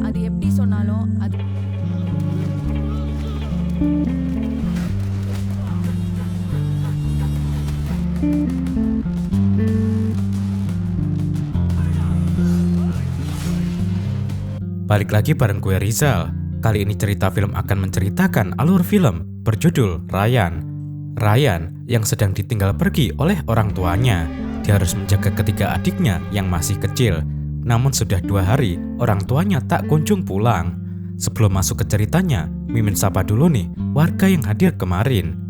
அது எப்படி சொன்னாலும் அது Balik lagi bareng gue Rizal. Kali ini cerita film akan menceritakan alur film berjudul Ryan. Ryan yang sedang ditinggal pergi oleh orang tuanya. Dia harus menjaga ketiga adiknya yang masih kecil. Namun sudah 2 hari orang tuanya tak kunjung pulang. Sebelum masuk ke ceritanya, Mimin sapa dulu nih warga yang hadir kemarin.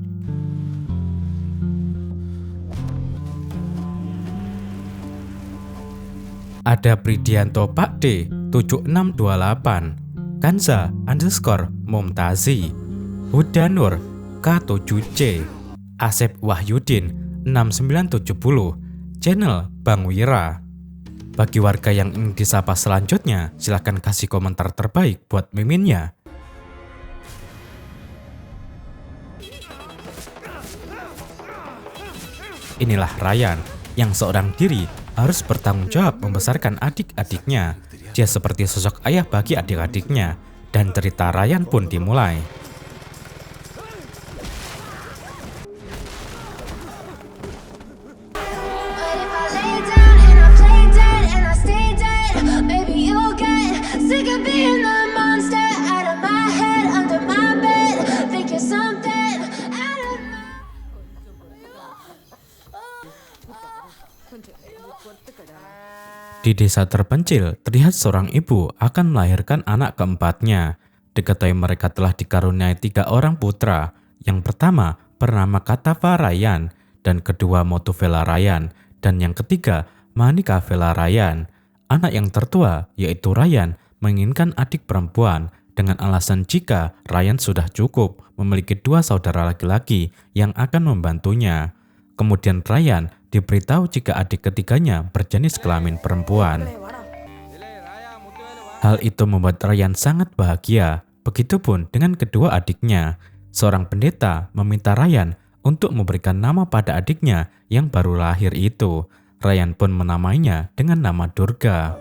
Ada Pridianto Pak D 7628, Kanza _Mumtazi, Hudanur K7C, Asep Wahyudin 6970, channel Bang Wira. Bagi warga yang ingin disapa selanjutnya, silahkan kasih komentar terbaik buat miminnya. Inilah Ryan yang seorang diri harus bertanggung jawab membesarkan adik-adiknya. Dia seperti sosok ayah bagi adik-adiknya, dan cerita Ryan pun dimulai. Di desa terpencil, terlihat seorang ibu akan melahirkan anak keempatnya. Diketahui mereka telah dikaruniai 3 orang putra. Yang pertama bernama Katava Ryan, dan kedua Motuvela Ryan, dan yang ketiga Manika Vela Ryan. Anak yang tertua, yaitu Ryan, menginginkan adik perempuan dengan alasan jika Ryan sudah cukup memiliki 2 saudara laki-laki yang akan membantunya. Kemudian Ryan diberitahu jika adik ketiganya berjenis kelamin perempuan. Hal itu membuat Ryan sangat bahagia. Begitupun dengan kedua adiknya. Seorang pendeta meminta Ryan untuk memberikan nama pada adiknya yang baru lahir itu. Ryan pun menamainya dengan nama Durga.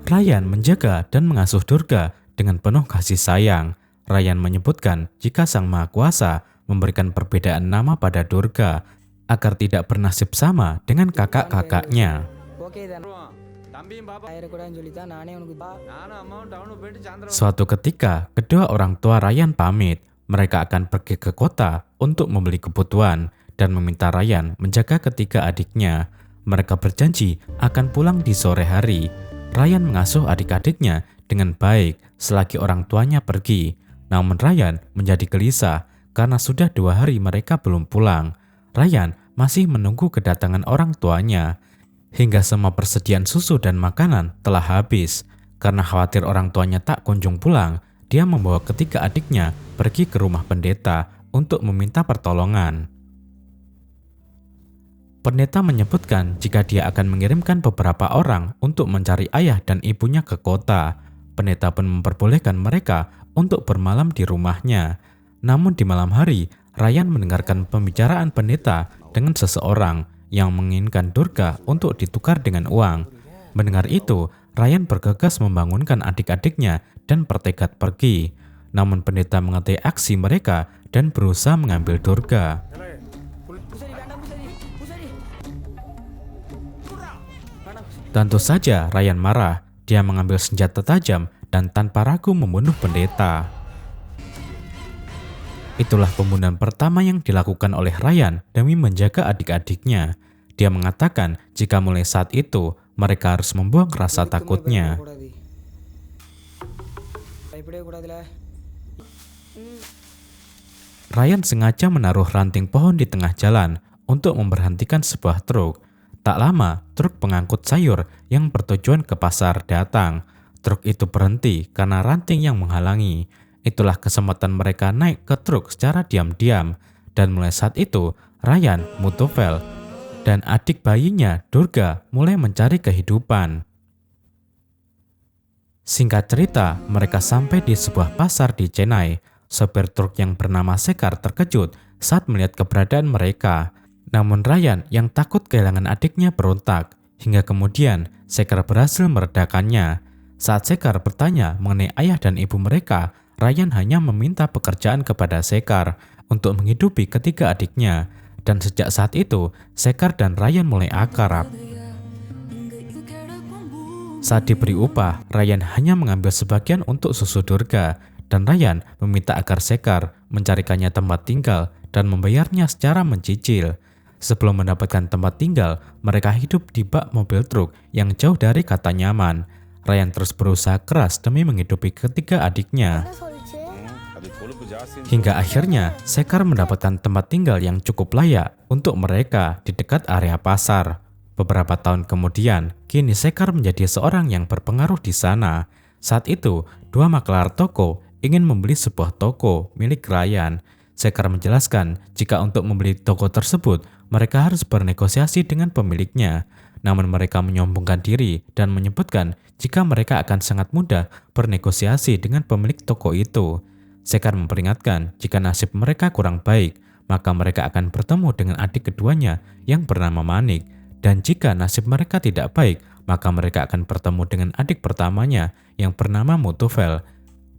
Ryan menjaga dan mengasuh Durga dengan penuh kasih sayang. Ryan menyebutkan jika Sang Maha Kuasa memberikan perbedaan nama pada Durga agar tidak bernasib sama dengan kakak-kakaknya. Suatu ketika, kedua orang tua Ryan pamit. Mereka akan pergi ke kota untuk membeli kebutuhan dan meminta Ryan menjaga ketiga adiknya. Mereka berjanji akan pulang di sore hari. Ryan mengasuh adik-adiknya dengan baik selagi orang tuanya pergi. Namun Ryan menjadi gelisah karena sudah 2 hari mereka belum pulang. Ryan masih menunggu kedatangan orang tuanya. Hingga semua persediaan susu dan makanan telah habis. Karena khawatir orang tuanya tak kunjung pulang, dia membawa ketiga adiknya pergi ke rumah pendeta untuk meminta pertolongan. Pendeta menyebutkan jika dia akan mengirimkan beberapa orang untuk mencari ayah dan ibunya ke kota. Pendeta pun memperbolehkan mereka untuk bermalam di rumahnya. Namun di malam hari, Ryan mendengarkan pembicaraan pendeta dengan seseorang yang menginginkan Durga untuk ditukar dengan uang. Mendengar itu, Ryan bergegas membangunkan adik-adiknya dan bertekad pergi. Namun pendeta mengetahui aksi mereka dan berusaha mengambil Durga. Tentu saja Ryan marah. Dia mengambil senjata tajam dan tanpa ragu membunuh pendeta. Itulah pembunuhan pertama yang dilakukan oleh Ryan demi menjaga adik-adiknya. Dia mengatakan jika mulai saat itu mereka harus membuang rasa takutnya. Ryan sengaja menaruh ranting pohon di tengah jalan untuk memberhentikan sebuah truk. Tak lama, truk pengangkut sayur yang bertujuan ke pasar datang. Truk itu berhenti karena ranting yang menghalangi. Itulah kesempatan mereka naik ke truk secara diam-diam. Dan mulai saat itu, Ryan, Mutovel, dan adik bayinya, Durga, mulai mencari kehidupan. Singkat cerita, mereka sampai di sebuah pasar di Chennai. Sopir truk yang bernama Sekar terkejut saat melihat keberadaan mereka. Namun Ryan yang takut kehilangan adiknya berontak. hingga kemudian Sekar berhasil meredakannya. Saat Sekar bertanya mengenai ayah dan ibu mereka, Ryan hanya meminta pekerjaan kepada Sekar untuk menghidupi ketiga adiknya. Dan sejak saat itu, Sekar dan Ryan mulai akrab. Saat diberi upah, Ryan hanya mengambil sebagian untuk susu Durga, dan Ryan meminta agar Sekar mencarikannya tempat tinggal dan membayarnya secara mencicil. Sebelum mendapatkan tempat tinggal, mereka hidup di bak mobil truk yang jauh dari kata nyaman. Ryan terus berusaha keras demi menghidupi ketiga adiknya. Hingga akhirnya, Sekar mendapatkan tempat tinggal yang cukup layak untuk mereka di dekat area pasar. Beberapa tahun kemudian, kini Sekar menjadi seorang yang berpengaruh di sana. Saat itu, dua makelar toko ingin membeli sebuah toko milik Ryan. Sekar menjelaskan jika untuk membeli toko tersebut, mereka harus bernegosiasi dengan pemiliknya. Namun mereka menyombongkan diri dan menyebutkan jika mereka akan sangat mudah bernegosiasi dengan pemilik toko itu. Sekar memperingatkan jika nasib mereka kurang baik, maka mereka akan bertemu dengan adik keduanya yang bernama Manik. Dan jika nasib mereka tidak baik, maka mereka akan bertemu dengan adik pertamanya yang bernama Mutufel.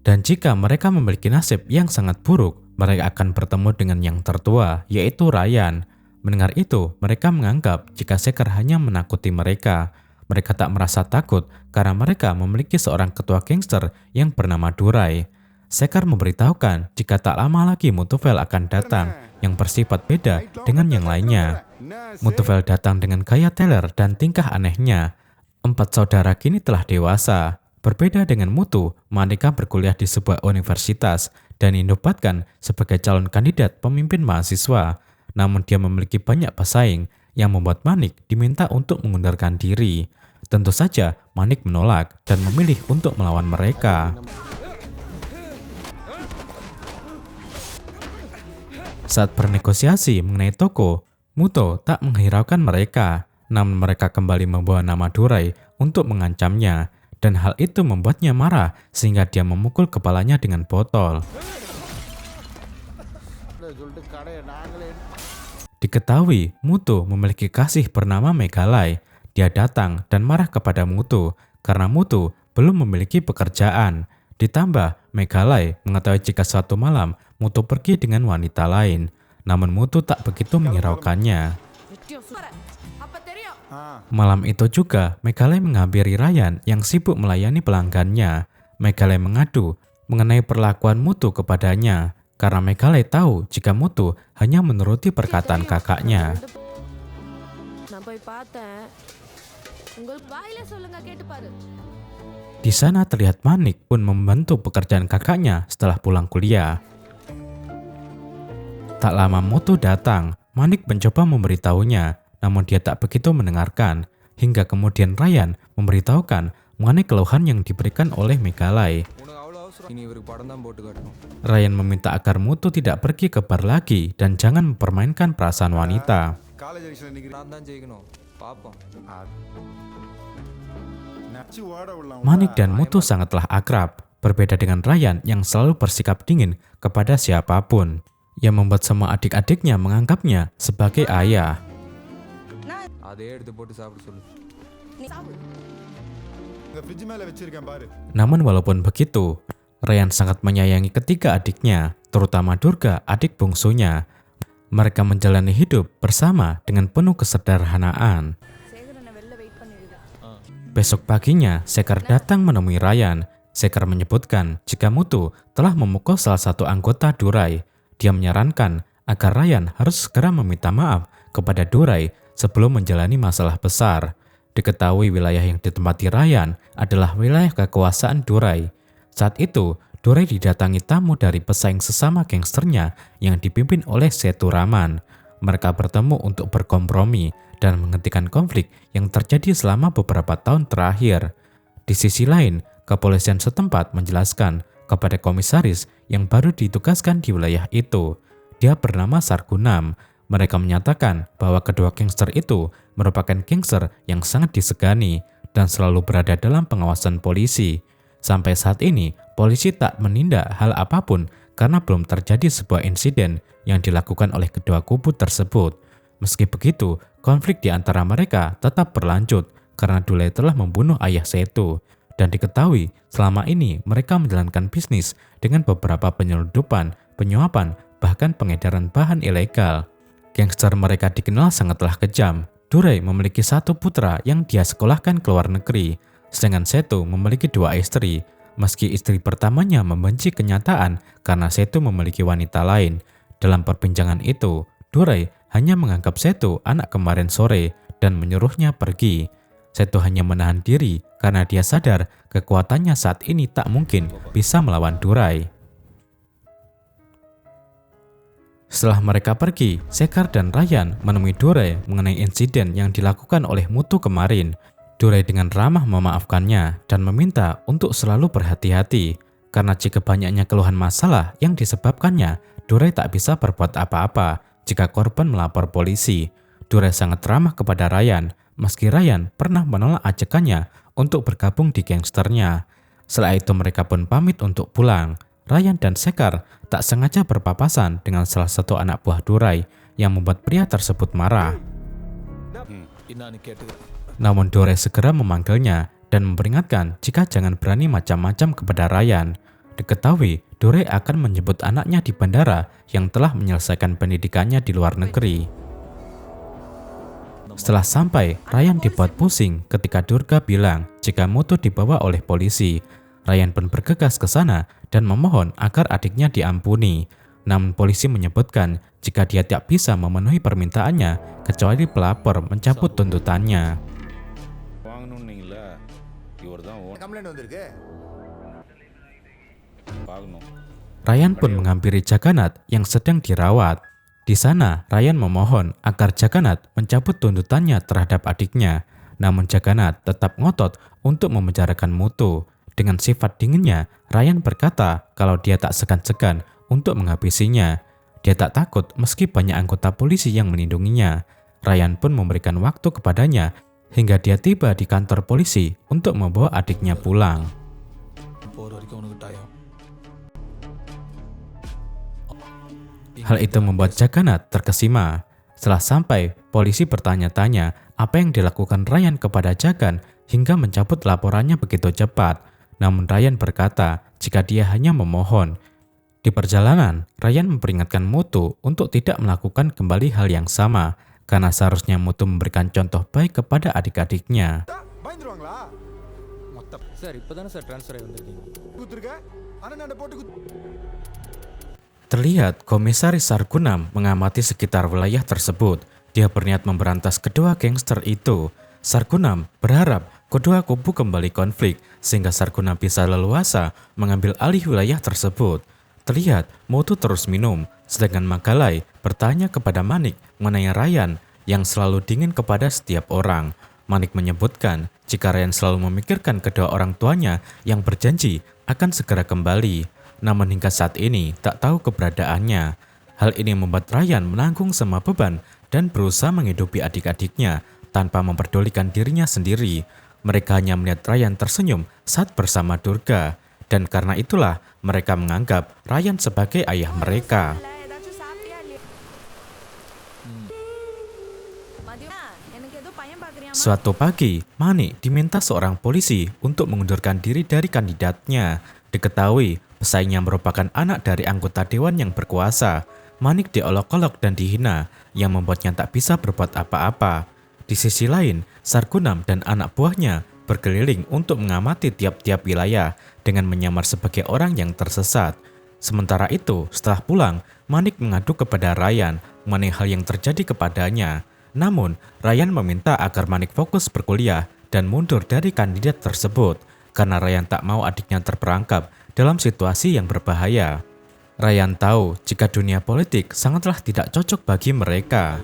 Dan jika mereka memiliki nasib yang sangat buruk, mereka akan bertemu dengan yang tertua, yaitu Ryan. Mendengar itu, mereka menganggap jika Sekar hanya menakuti mereka. Mereka tak merasa takut karena mereka memiliki seorang ketua gangster yang bernama Durai. Sekar memberitahukan jika tak lama lagi Mutufel akan datang yang bersifat beda dengan yang lainnya. Mutufel datang dengan gaya teler dan tingkah anehnya. 4 saudara kini telah dewasa. Berbeda dengan Mutu, Manika berkuliah di sebuah universitas dan dinobatkan sebagai calon kandidat pemimpin mahasiswa. Namun dia memiliki banyak pesaing yang membuat Manik diminta untuk mengundurkan diri. Tentu saja Manik menolak dan memilih untuk melawan mereka. Saat bernegosiasi mengenai toko, Muto tak menghiraukan mereka, namun mereka kembali membawa nama Durai untuk mengancamnya, dan hal itu membuatnya marah sehingga dia memukul kepalanya dengan botol. Diketahui Mutu memiliki kasih bernama Megalai. Dia datang dan marah kepada Mutu karena Mutu belum memiliki pekerjaan. Ditambah Megalai mengetahui jika suatu malam Mutu pergi dengan wanita lain. Namun Mutu tak begitu menghiraukannya. Malam itu juga Megalai menghampiri Ryan yang sibuk melayani pelanggannya. Megalai mengadu mengenai perlakuan Mutu kepadanya karena Megalai tahu jika Mutu hanya menuruti perkataan kakaknya. Di sana terlihat Manik pun membantu pekerjaan kakaknya setelah pulang kuliah. Tak lama Mutu datang, Manik mencoba memberitahunya, namun dia tak begitu mendengarkan, hingga kemudian Ryan memberitahukan mengenai keluhan yang diberikan oleh Megalai. Ryan meminta agar Mutu tidak pergi ke bar lagi dan jangan mempermainkan perasaan wanita. Manik dan Mutu sangatlah akrab, berbeda dengan Ryan yang selalu bersikap dingin kepada siapapun, yang membuat semua adik-adiknya menganggapnya sebagai ayah. Namun walaupun begitu, Ryan sangat menyayangi ketiga adiknya, terutama Durga, adik bungsunya. Mereka menjalani hidup bersama dengan penuh kesederhanaan. Besok paginya, Sekar datang menemui Ryan. Sekar menyebutkan jika Mutu telah memukul salah satu anggota Durai. Dia menyarankan agar Ryan harus segera meminta maaf kepada Durai sebelum menjalani masalah besar. Diketahui wilayah yang ditempati Ryan adalah wilayah kekuasaan Durai. Saat itu, Durai didatangi tamu dari pesaing sesama gangsternya yang dipimpin oleh Setu Raman. Mereka bertemu untuk berkompromi dan menghentikan konflik yang terjadi selama beberapa tahun terakhir. Di sisi lain, kepolisian setempat menjelaskan kepada komisaris yang baru ditugaskan di wilayah itu. Dia bernama Sargunam. Mereka menyatakan bahwa kedua gangster itu merupakan gangster yang sangat disegani dan selalu berada dalam pengawasan polisi. Sampai saat ini, polisi tak menindak hal apapun karena belum terjadi sebuah insiden yang dilakukan oleh kedua kubu tersebut. Meski begitu, konflik di antara mereka tetap berlanjut karena Dulai telah membunuh ayah Seto. Dan diketahui selama ini mereka menjalankan bisnis dengan beberapa penyelundupan, penyuapan, bahkan pengedaran bahan ilegal. Gangster mereka dikenal sangatlah kejam. Dulai memiliki satu putra yang dia sekolahkan ke luar negeri, sedangkan Seto memiliki dua istri. Meski istri pertamanya membenci kenyataan karena Seto memiliki wanita lain. Dalam perbincangan itu, Dulai hanya menganggap Seto anak kemarin sore dan menyuruhnya pergi. Seto hanya menahan diri karena dia sadar kekuatannya saat ini tak mungkin bisa melawan Dulai. Setelah mereka pergi, Sekar dan Ryan menemui Dulai mengenai insiden yang dilakukan oleh Mutu kemarin. Dulai dengan ramah memaafkannya dan meminta untuk selalu berhati-hati, karena jika banyaknya keluhan masalah yang disebabkannya, Dulai tak bisa berbuat apa-apa jika korban melapor polisi. Dulai sangat ramah kepada Ryan, meski Ryan pernah menolak ajakannya untuk bergabung di gangsternya. Setelah itu mereka pun pamit untuk pulang. Ryan dan Sekar tak sengaja berpapasan dengan salah satu anak buah Dulai yang membuat pria tersebut marah. Namun Dulai segera memanggilnya dan memperingatkan jika jangan berani macam-macam kepada Ryan. Diketahui Dulai akan menyebut anaknya di bandara yang telah menyelesaikan pendidikannya di luar negeri. Setelah sampai, Ryan dibuat pusing ketika Durga bilang jika Mutu dibawa oleh polisi. Ryan pun bergegas ke sana dan memohon agar adiknya diampuni. Namun polisi menyebutkan jika dia tak bisa memenuhi permintaannya kecuali pelapor mencabut tuntutannya. Ryan pun menghampiri Jagannath yang sedang dirawat. Di sana, Ryan memohon agar Jagannath mencabut tuntutannya terhadap adiknya. Namun Jagannath tetap ngotot untuk memenjarakan Mutu. Dengan sifat dinginnya, Ryan berkata kalau dia tak segan-segan untuk menghabisinya. Dia tak takut meski banyak anggota polisi yang melindunginya. Ryan pun memberikan waktu kepadanya hingga dia tiba di kantor polisi untuk membawa adiknya pulang. Hal itu membuat Jagannath terkesima. Setelah sampai, polisi bertanya-tanya apa yang dilakukan Ryan kepada Jagan hingga mencabut laporannya begitu cepat. Namun Ryan berkata jika dia hanya memohon. Di perjalanan, Ryan memperingatkan Mutu untuk tidak melakukan kembali hal yang sama, karena seharusnya Mutu memberikan contoh baik kepada adik-adiknya. Terlihat Komisaris Sargunam mengamati sekitar wilayah tersebut. Dia berniat memberantas kedua gangster itu. Sargunam berharap kedua kubu kembali konflik sehingga Sargunam bisa leluasa mengambil alih wilayah tersebut. Terlihat Mutu terus minum, sedangkan Magalai bertanya kepada Manik mengenai Ryan yang selalu dingin kepada setiap orang. Manik menyebutkan jika Ryan selalu memikirkan kedua orang tuanya yang berjanji akan segera kembali. Namun hingga saat ini tak tahu keberadaannya. Hal ini membuat Ryan menanggung semua beban dan berusaha menghidupi adik-adiknya tanpa memperdulikan dirinya sendiri. Mereka hanya melihat Ryan tersenyum saat bersama Durga, dan karena itulah mereka menganggap Ryan sebagai ayah mereka. Suatu pagi, Manik diminta seorang polisi untuk mengundurkan diri dari kandidatnya. Diketahui pesaingnya merupakan anak dari anggota dewan yang berkuasa. Manik diolok-olok dan dihina, yang membuatnya tak bisa berbuat apa-apa. Di sisi lain, Sargunam dan anak buahnya berkeliling untuk mengamati tiap-tiap wilayah dengan menyamar sebagai orang yang tersesat. Sementara itu, setelah pulang, Manik mengadu kepada Ryan mengenai hal yang terjadi kepadanya. Namun, Ryan meminta agar Manik fokus berkuliah dan mundur dari kandidat tersebut, karena Ryan tak mau adiknya terperangkap dalam situasi yang berbahaya. Ryan tahu jika dunia politik sangatlah tidak cocok bagi mereka.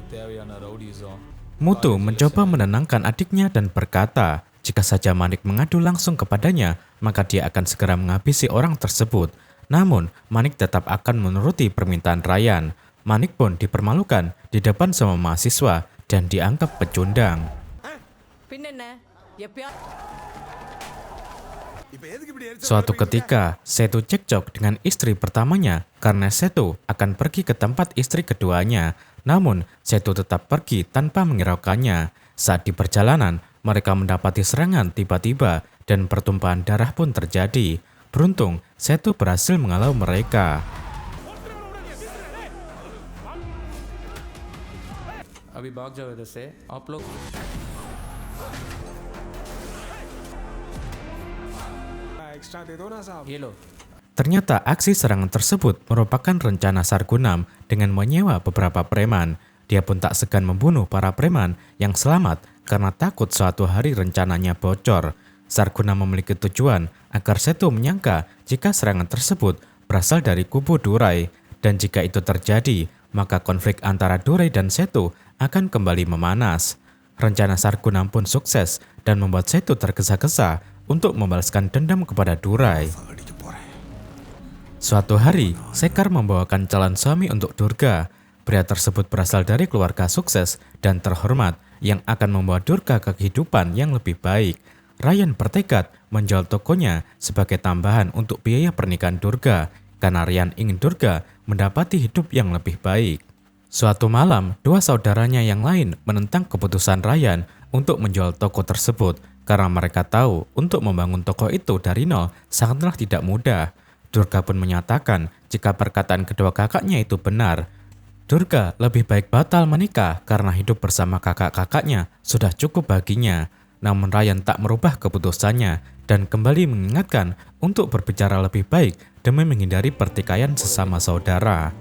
Mutu mencoba menenangkan adiknya dan berkata, jika saja Manik mengadu langsung kepadanya, maka dia akan segera menghabisi orang tersebut. Namun, Manik tetap akan menuruti permintaan Ryan. Manik pun dipermalukan di depan semua mahasiswa dan dianggap pecundang. Suatu ketika, Setu cekcok dengan istri pertamanya karena Setu akan pergi ke tempat istri keduanya. Namun, Setu tetap pergi tanpa menghiraukannya. Saat di perjalanan, mereka mendapati serangan tiba-tiba dan pertumpahan darah pun terjadi. Beruntung, Seto berhasil menghalau mereka. अभी भाग जाओ इधर से आप लोग एक्स्ट्रा दे दो ना साहब ये लो Ternyata aksi serangan tersebut merupakan rencana Sargunam dengan menyewa beberapa preman. Dia pun tak segan membunuh para preman yang selamat karena takut suatu hari rencananya bocor. Sargunam memiliki tujuan agar Seto menyangka jika serangan tersebut berasal dari kubu Durai. Dan jika itu terjadi, maka konflik antara Durai dan Seto akan kembali memanas. Rencana Sargunam pun sukses dan membuat Seto tergesa-gesa untuk membalaskan dendam kepada Durai. Suatu hari, Sekar membawakan calon suami untuk Durga. Pria tersebut berasal dari keluarga sukses dan terhormat yang akan membawa Durga ke kehidupan yang lebih baik. Ryan bertekad menjual tokonya sebagai tambahan untuk biaya pernikahan Durga, karena Ryan ingin Durga mendapati hidup yang lebih baik. Suatu malam, dua saudaranya yang lain menentang keputusan Ryan untuk menjual toko tersebut, karena mereka tahu untuk membangun toko itu dari nol sangatlah tidak mudah. Durga pun menyatakan jika perkataan kedua kakaknya itu benar. Durga lebih baik batal menikah karena hidup bersama kakak-kakaknya sudah cukup baginya. Namun Ryan tak merubah keputusannya dan kembali mengingatkan untuk berbicara lebih baik demi menghindari pertikaian sesama saudara.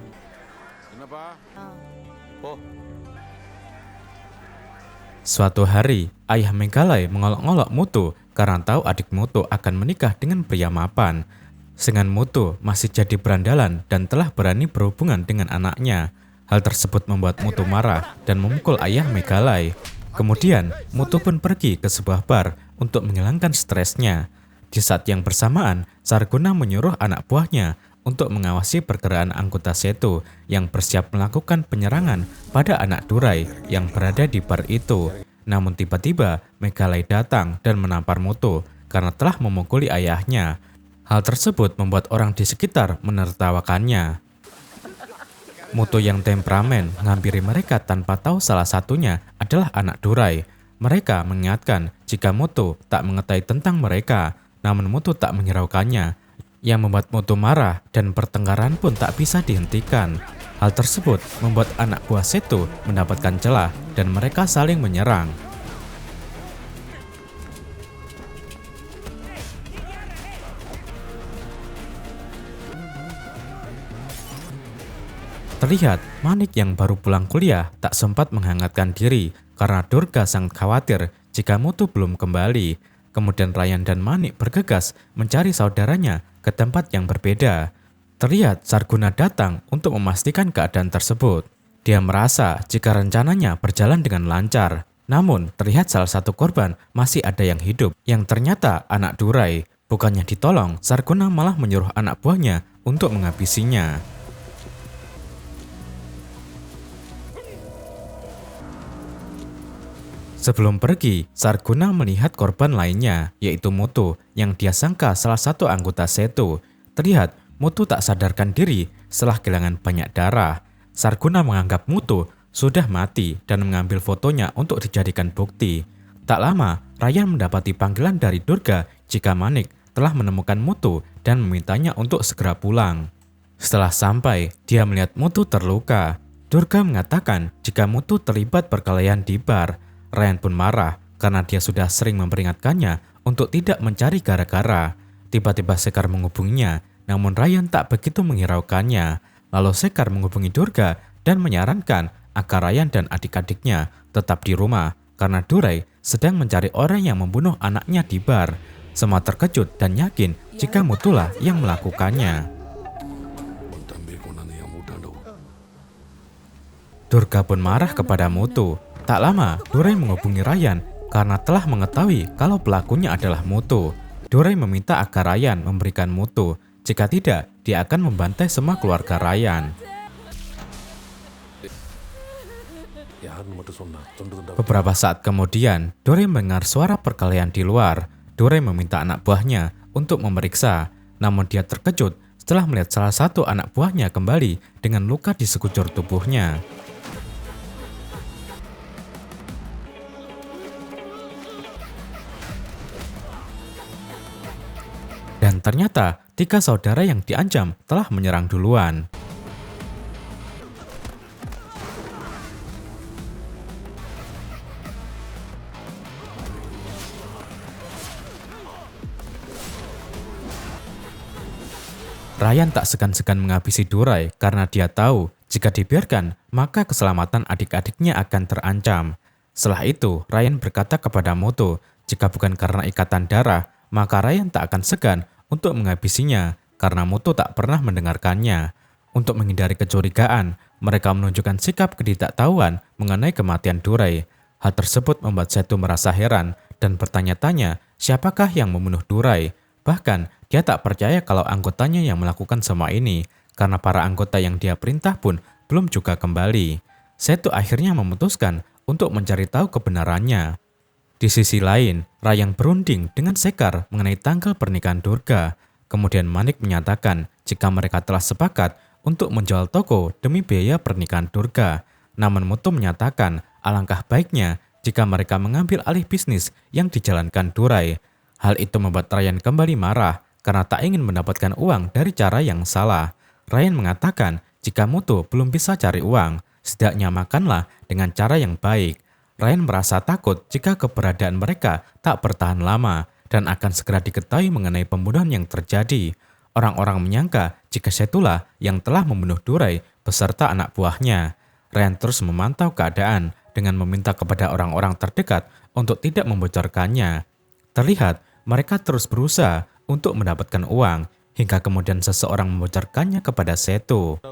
Suatu hari, ayah Meghalai mengolok-olok Muthu karena tahu adik Muthu akan menikah dengan pria mapan. Dengan Muthu masih jadi berandalan dan telah berani berhubungan dengan anaknya. Hal tersebut membuat Muthu marah dan memukul ayah Meghalai. Kemudian, Muthu pun pergi ke sebuah bar untuk menghilangkan stresnya. Di saat yang bersamaan, Sargunam menyuruh anak buahnya untuk mengawasi pergerakan anggota Seto yang bersiap melakukan penyerangan pada anak Durai yang berada di bar itu. Namun tiba-tiba, Meghalai datang dan menampar Muthu karena telah memukuli ayahnya. Hal tersebut membuat orang di sekitar menertawakannya. Muthu yang temperamen menghampiri mereka tanpa tahu salah satunya adalah anak Durai. Mereka mengingatkan jika Muthu tak mengetahui tentang mereka, namun Muthu tak menghiraukannya, yang membuat Muthu marah dan pertengkaran pun tak bisa dihentikan. Hal tersebut membuat anak buah Seto mendapatkan celah dan mereka saling menyerang. Terlihat, Manik yang baru pulang kuliah tak sempat menghangatkan diri karena Durga sangat khawatir jika Muthu belum kembali. Kemudian Ryan dan Manik bergegas mencari saudaranya ke tempat yang berbeda. Terlihat Sarguna datang untuk memastikan keadaan tersebut. Dia merasa jika rencananya berjalan dengan lancar. Namun, terlihat salah satu korban masih ada yang hidup, yang ternyata anak Durai. Bukannya ditolong, Sarguna malah menyuruh anak buahnya untuk menghabisinya. Sebelum pergi, Sarguna melihat korban lainnya, yaitu Muthu, yang dia sangka salah satu anggota Seto. Terlihat, Muthu tak sadarkan diri setelah kehilangan banyak darah. Sarguna menganggap Muthu sudah mati dan mengambil fotonya untuk dijadikan bukti. Tak lama, Ryan mendapati panggilan dari Durga jika Manik telah menemukan Muthu dan memintanya untuk segera pulang. Setelah sampai, dia melihat Muthu terluka. Durga mengatakan jika Muthu terlibat perkelahian di bar. Ryan pun marah karena dia sudah sering memperingatkannya untuk tidak mencari gara-gara. Tiba-tiba Sekar menghubunginya, namun Ryan tak begitu menghiraukannya. Lalu Sekar menghubungi Durga dan menyarankan agar Ryan dan adik-adiknya tetap di rumah karena Durai sedang mencari orang yang membunuh anaknya di bar. Semua terkejut dan yakin jika Muthulah yang melakukannya. Durga pun marah kepada Muthu. Tak lama, Durai menghubungi Ryan karena telah mengetahui kalau pelakunya adalah Muthu. Durai meminta agar Ryan memberikan Muthu. Jika tidak, dia akan membantai semua keluarga Ryan. Beberapa saat kemudian, Durai mendengar suara perkelahian di luar. Durai meminta anak buahnya untuk memeriksa, namun dia terkejut setelah melihat salah satu anak buahnya kembali dengan luka di sekujur tubuhnya. Dan ternyata 3 saudara yang diancam telah menyerang duluan. Ryan tak segan-segan menghabisi Durai karena dia tahu jika dibiarkan, maka keselamatan adik-adiknya akan terancam. Setelah itu, Ryan berkata kepada Moto, jika bukan karena ikatan darah, maka Ryan tak akan segan untuk menghabisinya karena Moto tak pernah mendengarkannya. Untuk menghindari kecurigaan, mereka menunjukkan sikap ketidaktahuan mengenai kematian Durai. Hal tersebut membuat Seto merasa heran dan bertanya-tanya siapakah yang membunuh Durai. Bahkan, dia tak percaya kalau anggotanya yang melakukan semua ini, karena para anggota yang dia perintah pun belum juga kembali. Seto akhirnya memutuskan untuk mencari tahu kebenarannya. Di sisi lain, Ryan berunding dengan Sekar mengenai tanggal pernikahan Durga. Kemudian Manik menyatakan jika mereka telah sepakat untuk menjual toko demi biaya pernikahan Durga. Namun Moto menyatakan alangkah baiknya jika mereka mengambil alih bisnis yang dijalankan Durai. Hal itu membuat Ryan kembali marah karena tak ingin mendapatkan uang dari cara yang salah. Ryan mengatakan jika Moto belum bisa cari uang, setidaknya makanlah dengan cara yang baik. Ryan merasa takut jika keberadaan mereka tak bertahan lama dan akan segera diketahui mengenai pembunuhan yang terjadi. Orang-orang menyangka jika Setulah yang telah membunuh Durai beserta anak buahnya. Ryan terus memantau keadaan dengan meminta kepada orang-orang terdekat untuk tidak membocorkannya. Terlihat mereka terus berusaha untuk mendapatkan uang, hingga kemudian seseorang membocorkannya kepada Seto.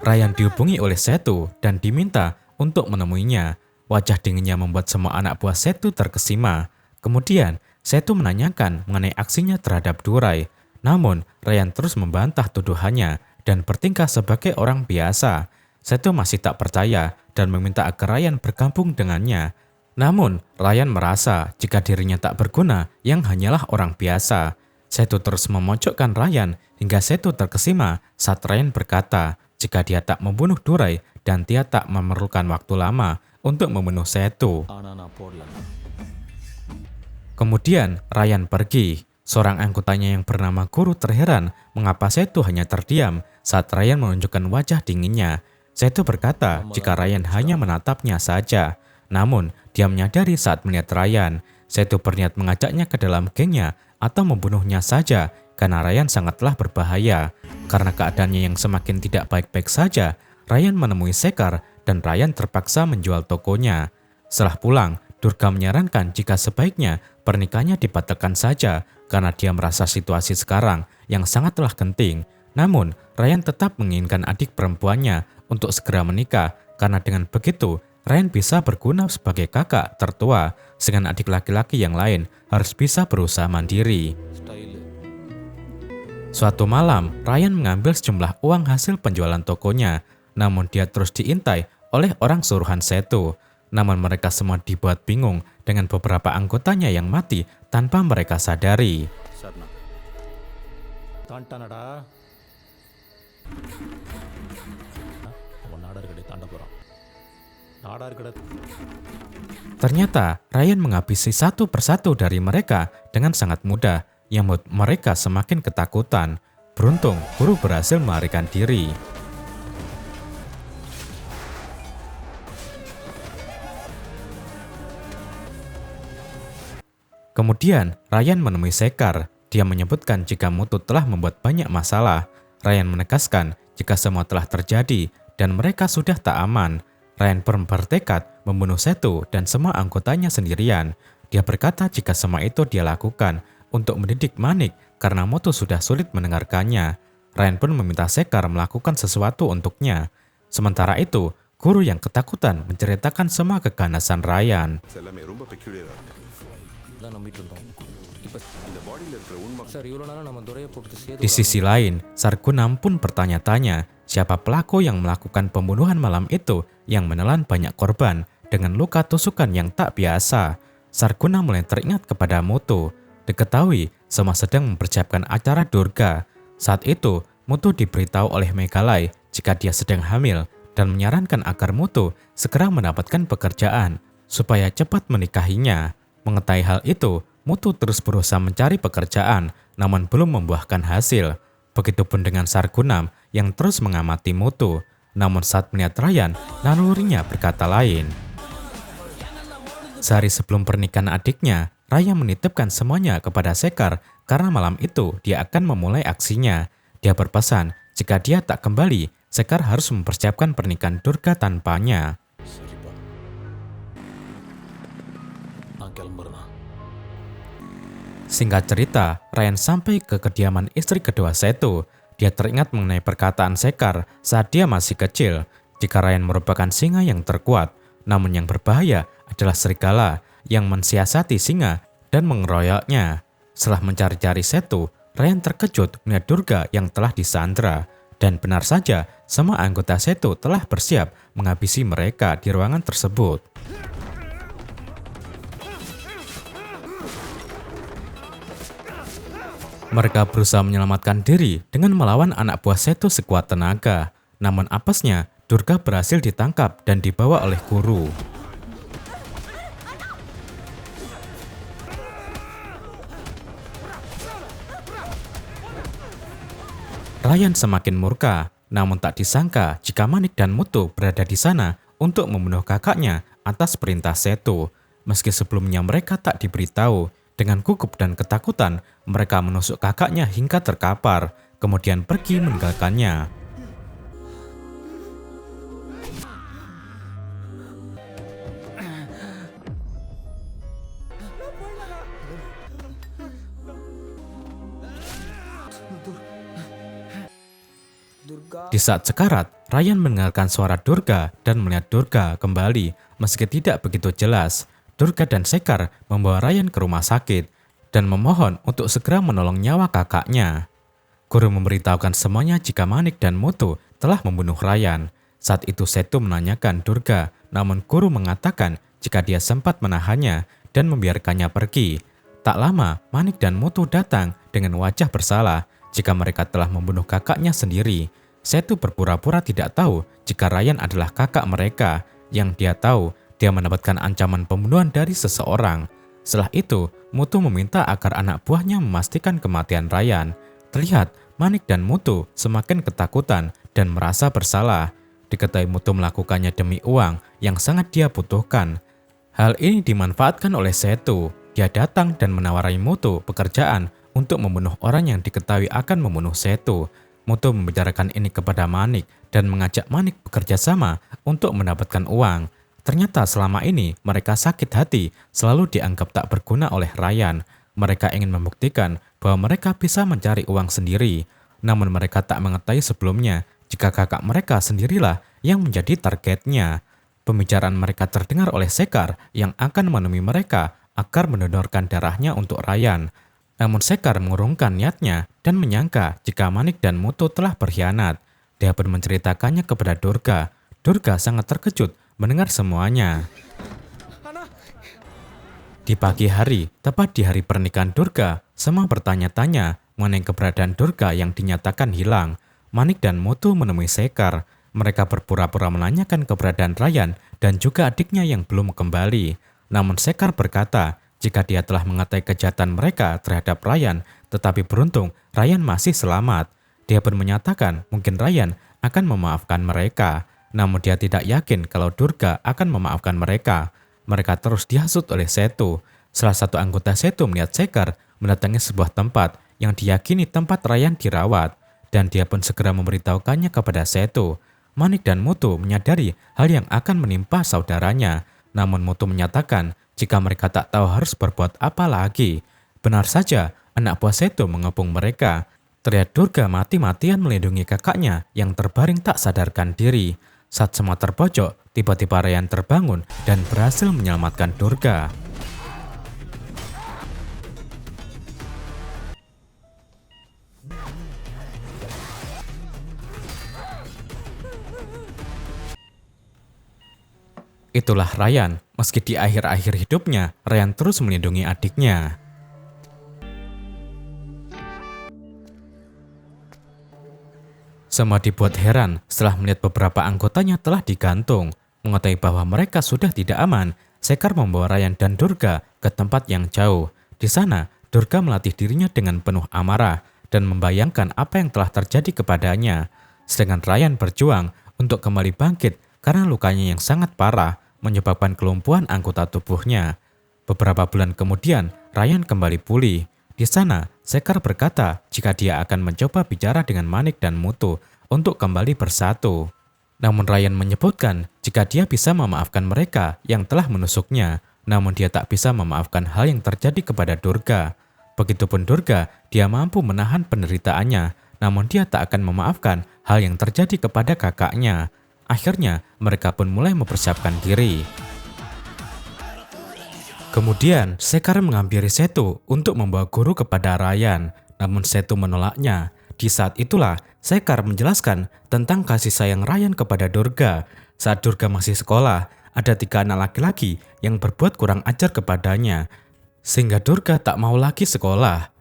Ryan dihubungi oleh Seto dan diminta untuk menemuinya. Wajah dinginnya membuat semua anak buah Seto terkesima. Kemudian, Seto menanyakan mengenai aksinya terhadap Durai. Namun, Ryan terus membantah tuduhannya dan bertingkah sebagai orang biasa. Seto masih tak percaya dan meminta agar Ryan bergabung dengannya. Namun, Ryan merasa jika dirinya tak berguna yang hanyalah orang biasa. Seto terus memojokkan Ryan hingga Seto terkesima saat Ryan berkata jika dia tak membunuh Durai dan dia tak memerlukan waktu lama untuk membunuh Seto. Kemudian, Ryan pergi. Seorang anggotanya yang bernama Guru terheran mengapa Seto hanya terdiam saat Ryan menunjukkan wajah dinginnya. Seto berkata jika Ryan hanya menatapnya saja. Namun, dia menyadari saat melihat Ryan. Seto berniat mengajaknya ke dalam gengnya atau membunuhnya saja karena Ryan sangatlah berbahaya. Karena keadaannya yang semakin tidak baik-baik saja, Ryan menemui Sekar dan Ryan terpaksa menjual tokonya. Setelah pulang, Durga menyarankan jika sebaiknya pernikahannya dibatalkan saja karena dia merasa situasi sekarang yang sangatlah genting. Namun, Ryan tetap menginginkan adik perempuannya untuk segera menikah karena dengan begitu Ryan bisa berguna sebagai kakak tertua, sedangkan adik laki-laki yang lain harus bisa berusaha mandiri. Suatu malam, Ryan mengambil sejumlah uang hasil penjualan tokonya, namun dia terus diintai oleh orang suruhan Seto. Namun mereka semua dibuat bingung dengan beberapa anggotanya yang mati tanpa mereka sadari. Ternyata Ryan menghabisi satu persatu dari mereka dengan sangat mudah, yang membuat mereka semakin ketakutan. Beruntung, Guru berhasil melarikan diri. Kemudian, Ryan menemui Sekar. Dia menyebutkan jika Moto telah membuat banyak masalah. Ryan menegaskan jika semua telah terjadi dan mereka sudah tak aman. Ryan pun bertekad membunuh Seto dan semua anggotanya sendirian. Dia berkata jika semua itu dia lakukan untuk mendidik Manik karena Moto sudah sulit mendengarkannya. Ryan pun meminta Sekar melakukan sesuatu untuknya. Sementara itu, Guru yang ketakutan menceritakan semua keganasan Ryan. Di sisi lain, Sargunam pun bertanya-tanya siapa pelaku yang melakukan pembunuhan malam itu yang menelan banyak korban dengan luka tusukan yang tak biasa. Sargunam mulai teringat kepada Moto. Diketahui semua sedang mempersiapkan acara Durga. Saat itu, Moto diberitahu oleh Meghalai jika dia sedang hamil dan menyarankan agar Moto segera mendapatkan pekerjaan. supaya cepat menikahinya. Mengetahui hal itu, Mutu terus berusaha mencari pekerjaan, namun belum membuahkan hasil. Begitupun dengan Sargunam yang terus mengamati Mutu. Namun saat melihat Ryan, nalurinya berkata lain. Sehari sebelum pernikahan adiknya, Ryan menitipkan semuanya kepada Sekar karena malam itu dia akan memulai aksinya. Dia berpesan, jika dia tak kembali, Sekar harus mempersiapkan pernikahan Durga tanpanya. Singkat cerita, Ryan sampai ke kediaman istri kedua Setu. Dia teringat mengenai perkataan Sekar saat dia masih kecil, jika Ryan merupakan singa yang terkuat, namun yang berbahaya adalah serigala yang mensiasati singa dan mengeroyoknya. Setelah mencari-cari Setu, Ryan terkejut melihat Durga yang telah disandra. Dan benar saja, semua anggota Setu telah bersiap menghabisi mereka di ruangan tersebut. Mereka berusaha menyelamatkan diri dengan melawan anak buah Setu sekuat tenaga. Namun apesnya, Durga berhasil ditangkap dan dibawa oleh guru. Ryan semakin murka, namun tak disangka jika Manik dan Mutu berada di sana untuk membunuh kakaknya atas perintah Setu. Meski sebelumnya mereka tak diberitahu, dengan gugup dan ketakutan, mereka menusuk kakaknya hingga terkapar, kemudian pergi meninggalkannya. Di saat sekarat, Ryan mendengarkan suara Durga dan melihat Durga kembali meski tidak begitu jelas. Durga dan Sekar membawa Ryan ke rumah sakit dan memohon untuk segera menolong nyawa kakaknya. Guru memberitahukan semuanya jika Manik dan Mutu telah membunuh Ryan. Saat itu Setu menanyakan Durga, namun guru mengatakan jika dia sempat menahannya dan membiarkannya pergi. Tak lama, Manik dan Mutu datang dengan wajah bersalah jika mereka telah membunuh kakaknya sendiri. Setu berpura-pura tidak tahu jika Ryan adalah kakak mereka. Yang dia tahu, dia mendapatkan ancaman pembunuhan dari seseorang. Setelah itu, Mutu meminta agar anak buahnya memastikan kematian Ryan. Terlihat, Manik dan Mutu semakin ketakutan dan merasa bersalah. Diketahui Mutu melakukannya demi uang yang sangat dia butuhkan. Hal ini dimanfaatkan oleh Setu. Dia datang dan menawari Mutu pekerjaan untuk membunuh orang yang diketahui akan membunuh Setu. Mutu membicarakan ini kepada Manik dan mengajak Manik bekerja sama untuk mendapatkan uang. Ternyata selama ini mereka sakit hati selalu dianggap tak berguna oleh Ryan. Mereka ingin membuktikan bahwa mereka bisa mencari uang sendiri. Namun mereka tak mengetahui sebelumnya jika kakak mereka sendirilah yang menjadi targetnya. Pembicaraan mereka terdengar oleh Sekar yang akan menemui mereka agar mendonorkan darahnya untuk Ryan. Namun Sekar mengurungkan niatnya dan menyangka jika Manik dan Mutu telah berkhianat. Dia pun menceritakannya kepada Durga. Durga sangat terkejut mendengar semuanya. Di pagi hari, tepat di hari pernikahan Durga, semua bertanya-tanya mengenai keberadaan Durga yang dinyatakan hilang. Manik dan Mutu menemui Sekar. Mereka berpura-pura menanyakan keberadaan Ryan dan juga adiknya yang belum kembali. Namun Sekar berkata, jika dia telah mengetahui kejahatan mereka terhadap Ryan, tetapi beruntung Ryan masih selamat. Dia pun menyatakan mungkin Ryan akan memaafkan mereka, namun dia tidak yakin kalau Durga akan memaafkan mereka. Mereka terus dihasut oleh Setu. Salah satu anggota Setu melihat Sekar mendatangi sebuah tempat yang diyakini tempat Ryan dirawat, dan dia pun segera memberitahukannya kepada Setu. Manik dan Mutu menyadari hal yang akan menimpa saudaranya, namun Mutu menyatakan jika mereka tak tahu harus berbuat apa lagi. Benar saja, anak buah Setu mengepung mereka. Terlihat Durga mati-matian melindungi kakaknya yang terbaring tak sadarkan diri. Saat semua terpojok, tiba-tiba Ryan terbangun dan berhasil menyelamatkan Durga. Itulah Ryan. Meski di akhir-akhir hidupnya, Ryan terus melindungi adiknya. Semua dibuat heran setelah melihat beberapa anggotanya telah digantung. Mengetahui bahwa mereka sudah tidak aman, Sekar membawa Ryan dan Durga ke tempat yang jauh. Di sana, Durga melatih dirinya dengan penuh amarah dan membayangkan apa yang telah terjadi kepadanya. Sedangkan Ryan berjuang untuk kembali bangkit karena lukanya yang sangat parah menyebabkan kelumpuhan anggota tubuhnya. Beberapa bulan kemudian, Ryan kembali pulih. Di sana, Sekar berkata jika dia akan mencoba bicara dengan Manik dan Mutu untuk kembali bersatu. Namun Ryan menyebutkan jika dia bisa memaafkan mereka yang telah menusuknya, namun dia tak bisa memaafkan hal yang terjadi kepada Durga. Begitupun Durga, dia mampu menahan penderitaannya, namun dia tak akan memaafkan hal yang terjadi kepada kakaknya. Akhirnya, mereka pun mulai mempersiapkan diri. Kemudian, Sekar menghampiri Setu untuk membawa guru kepada Ryan, namun Setu menolaknya. Di saat itulah, Sekar menjelaskan tentang kasih sayang Ryan kepada Durga. Saat Durga masih sekolah, ada 3 anak laki-laki yang berbuat kurang ajar kepadanya, sehingga Durga tak mau lagi sekolah.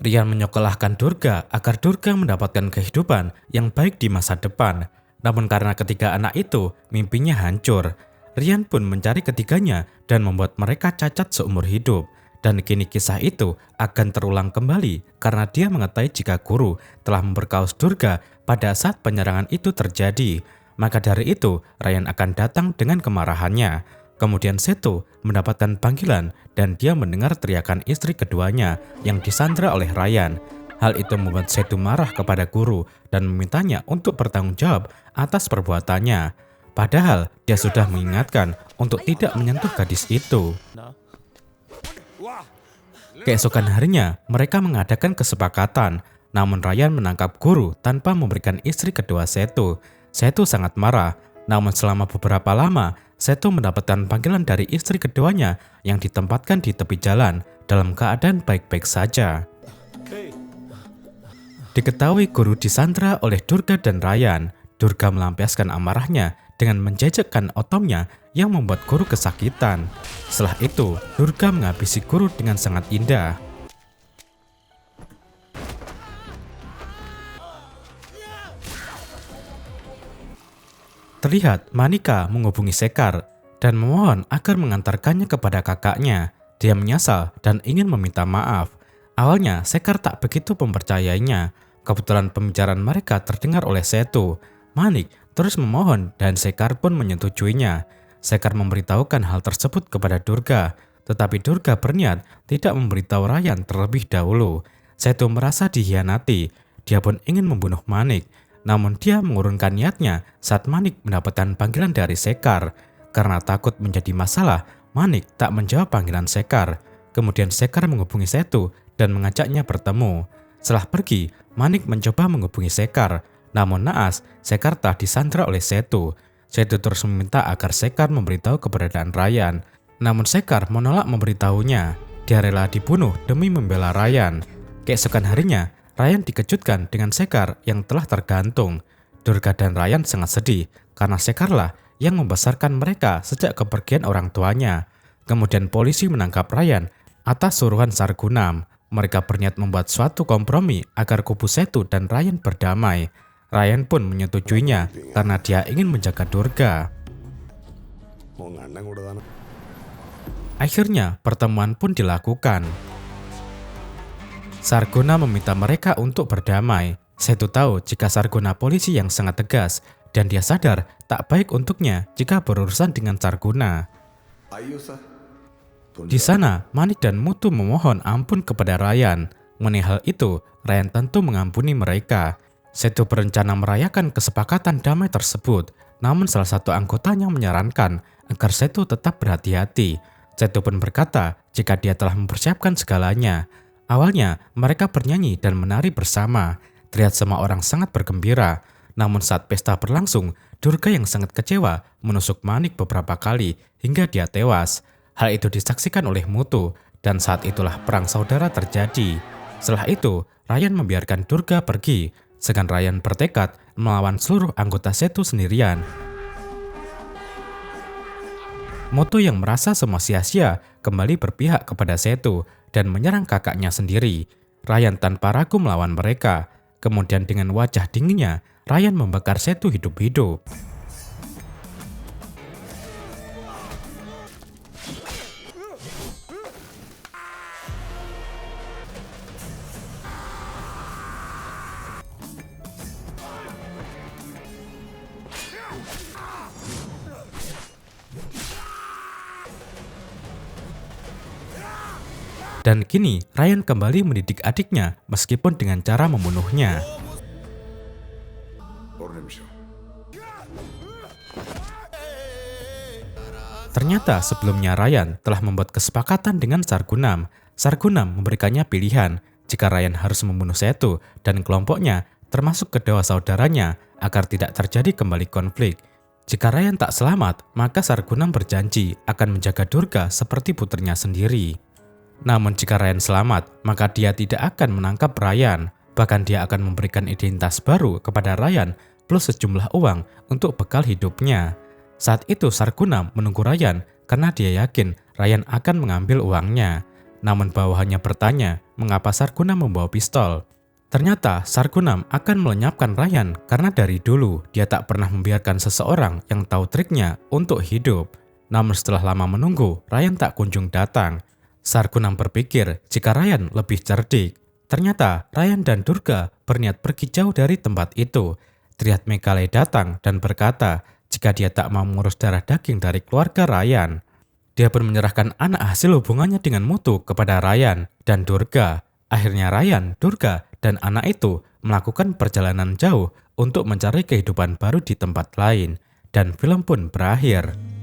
Ryan menyekolahkan Durga agar Durga mendapatkan kehidupan yang baik di masa depan. Namun karena ketiga anak itu mimpinya hancur, Ryan pun mencari ketiganya dan membuat mereka cacat seumur hidup. Dan kini kisah itu akan terulang kembali karena dia mengetahui jika guru telah memperkaos Durga pada saat penyerangan itu terjadi. Maka dari itu, Ryan akan datang dengan kemarahannya. Kemudian Setu mendapatkan panggilan dan dia mendengar teriakan istri keduanya yang disandra oleh Ryan. Hal itu membuat Setu marah kepada guru dan memintanya untuk bertanggung jawab atas perbuatannya. Padahal dia sudah mengingatkan untuk tidak menyentuh gadis itu. Keesokan harinya, mereka mengadakan kesepakatan, namun Ryan menangkap guru tanpa memberikan istri kedua Setu. Setu sangat marah, namun selama beberapa lama, Setu mendapatkan panggilan dari istri keduanya yang ditempatkan di tepi jalan dalam keadaan baik-baik saja. Diketahui guru disandra oleh Durga dan Ryan. Durga melampiaskan amarahnya dengan menjejekkan otomnya yang membuat guru kesakitan. Setelah itu, Durga menghabisi guru dengan sangat indah. Terlihat Manika menghubungi Sekar dan memohon agar mengantarkannya kepada kakaknya. Dia menyesal dan ingin meminta maaf. Awalnya Sekar tak begitu mempercayainya. Kebetulan pembicaraan mereka terdengar oleh Setu. Manik terus memohon dan Sekar pun menyetujuinya. Sekar memberitahukan hal tersebut kepada Durga, tetapi Durga berniat tidak memberitahu Ryan terlebih dahulu. Setu merasa dikhianati. Dia pun ingin membunuh Manik. Namun dia mengurungkan niatnya saat Manik mendapatkan panggilan dari Sekar. Karena takut menjadi masalah, Manik tak menjawab panggilan Sekar. Kemudian Sekar menghubungi Setu dan mengajaknya bertemu. Setelah pergi, Manik mencoba menghubungi Sekar. Namun naas, Sekar telah disandra oleh Setu. Setu terus meminta agar Sekar memberitahu keberadaan Ryan. Namun Sekar menolak memberitahunya. Dia rela dibunuh demi membela Ryan. Keesokan harinya, Ryan dikejutkan dengan Sekar yang telah tergantung. Durga dan Ryan sangat sedih karena Sekarlah yang membesarkan mereka sejak kepergian orang tuanya. Kemudian polisi menangkap Ryan atas suruhan Sargunam. Mereka berniat membuat suatu kompromi agar kubu Setu dan Ryan berdamai. Ryan pun menyetujuinya karena dia ingin menjaga Durga. Akhirnya pertemuan pun dilakukan. Sarguna meminta mereka untuk berdamai. Setu tahu jika Sarguna polisi yang sangat tegas dan dia sadar tak baik untuknya jika berurusan dengan Sarguna. Di sana, Manik dan Mutu memohon ampun kepada Ryan. Mengenai hal itu, Ryan tentu mengampuni mereka. Setu berencana merayakan kesepakatan damai tersebut, namun salah satu anggotanya menyarankan agar Setu tetap berhati-hati. Setu pun berkata jika dia telah mempersiapkan segalanya. Awalnya, mereka bernyanyi dan menari bersama. Terlihat semua orang sangat bergembira. Namun saat pesta berlangsung, Durga yang sangat kecewa menusuk Manik beberapa kali hingga dia tewas. Hal itu disaksikan oleh Mutu, dan saat itulah perang saudara terjadi. Setelah itu, Ryan membiarkan Durga pergi, sedangkan Ryan bertekad melawan seluruh anggota Setu sendirian. Mutu yang merasa semua sia-sia kembali berpihak kepada Setu dan menyerang kakaknya sendiri. Ryan tanpa ragu melawan mereka. Kemudian dengan wajah dinginnya, Ryan membakar Setu hidup-hidup. Dan kini Ryan kembali mendidik adiknya meskipun dengan cara membunuhnya. Ternyata sebelumnya Ryan telah membuat kesepakatan dengan Sargunam. Sargunam memberikannya pilihan jika Ryan harus membunuh Setu dan kelompoknya termasuk kedua saudaranya agar tidak terjadi kembali konflik. Jika Ryan tak selamat, maka Sargunam berjanji akan menjaga Durga seperti putrinya sendiri. Namun jika Ryan selamat, maka dia tidak akan menangkap Ryan. Bahkan dia akan memberikan identitas baru kepada Ryan plus sejumlah uang untuk bekal hidupnya. Saat itu Sargunam menunggu Ryan karena dia yakin Ryan akan mengambil uangnya. Namun bawahannya bertanya mengapa Sargunam membawa pistol. Ternyata Sargunam akan melenyapkan Ryan karena dari dulu dia tak pernah membiarkan seseorang yang tahu triknya untuk hidup. Namun setelah lama menunggu, Ryan tak kunjung datang. Sargunam berpikir jika Ryan lebih cerdik. Ternyata Ryan dan Durga berniat pergi jauh dari tempat itu. Triad Megale datang dan berkata jika dia tak mau mengurus darah daging dari keluarga Ryan. Dia pun menyerahkan anak hasil hubungannya dengan Mutu kepada Ryan dan Durga. Akhirnya Ryan, Durga, dan anak itu melakukan perjalanan jauh untuk mencari kehidupan baru di tempat lain. Dan film pun berakhir.